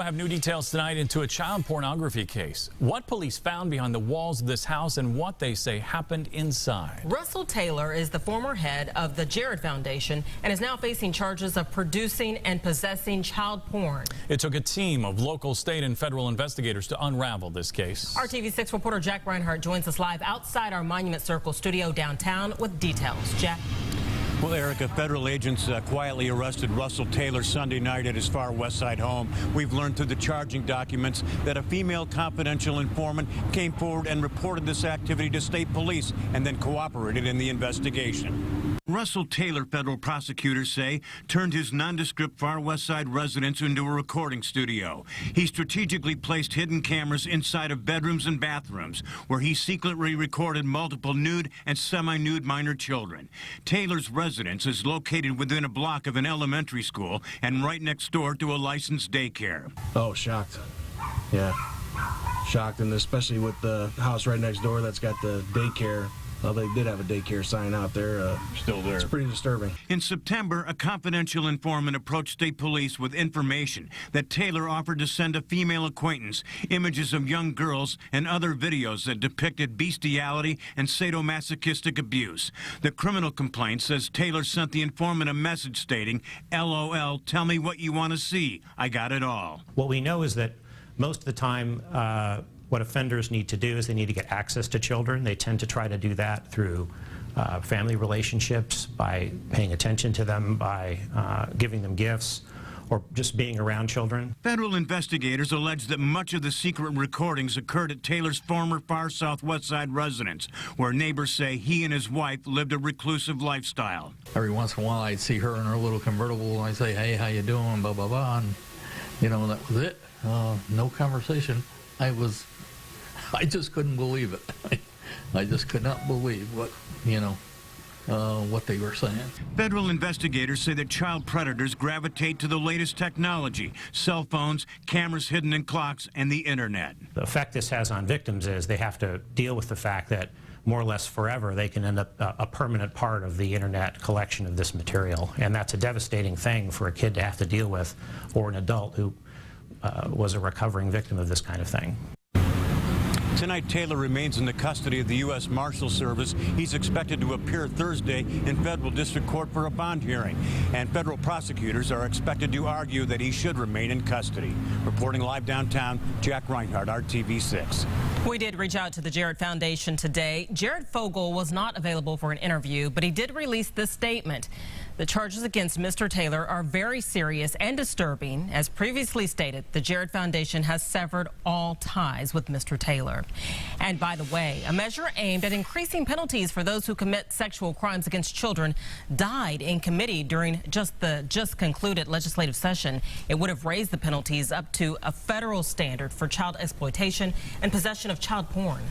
I have new details tonight into a child pornography case. What police found behind the walls of this house and what they say happened inside. Russell Taylor is the former head of the Jared Foundation and is now facing charges of producing and possessing child porn. It took a team of local, state, and federal investigators to unravel this case. RTV6 reporter Jack Reinhardt joins us live outside our Monument Circle studio downtown with details. Jack. Well, Erica, federal agents quietly arrested Russell Taylor Sunday night at his far west side home. We've learned through the charging documents that a female confidential informant came forward and reported this activity to state police and then cooperated in the investigation. Russell Taylor, federal prosecutors say, turned his nondescript far west side residence into a recording studio. He strategically placed hidden cameras inside of bedrooms and bathrooms where he secretly recorded multiple nude and semi-nude minor children. Taylor's residence is located within a block of an elementary school and right next door to a licensed daycare. Oh, shocked. Yeah, shocked, and especially with the house right next door that's got the daycare. Well, they did have a daycare sign out there. Still there. It's pretty disturbing. In September, a confidential informant approached state police with information that Taylor offered to send a female acquaintance images of young girls and other videos that depicted bestiality and sadomasochistic abuse. The criminal complaint says Taylor sent the informant a message stating, "LOL, tell me what you want to see. I got it all." What we know is that most of the time, what offenders need to do is they need to get access to children. They tend to try to do that through family relationships, by paying attention to them, by giving them gifts, or just being around children. Federal investigators allege that much of the secret recordings occurred at Taylor's former far southwest side residence, where neighbors say he and his wife lived a reclusive lifestyle. Every once in a while I'd see her in her little convertible and I'd say, "Hey, how you doing?" Blah, blah, blah. And, you know, that was it. No conversation. I just couldn't believe it. I just could not believe what they were saying. Federal investigators say that child predators gravitate to the latest technology, cell phones, cameras hidden in clocks, and the internet. The effect this has on victims is they have to deal with the fact that more or less forever they can end up a permanent part of the internet collection of this material. And that's a devastating thing for a kid to have to deal with, or an adult who was a recovering victim of this kind of thing. Tonight, Taylor remains in the custody of the U.S. Marshal Service. He's expected to appear Thursday in federal district court for a bond hearing. And federal prosecutors are expected to argue that he should remain in custody. Reporting live downtown, Jack Reinhardt, RTV6. We did reach out to the Jared Foundation today. Jared Fogle was not available for an interview, but he did release this statement. The charges against Mr. Taylor are very serious and disturbing. As previously stated, the Jared Foundation has severed all ties with Mr. Taylor. And by the way, a measure aimed at increasing penalties for those who commit sexual crimes against children died in committee during the just concluded legislative session. It would have raised the penalties up to a federal standard for child exploitation and possession of child porn.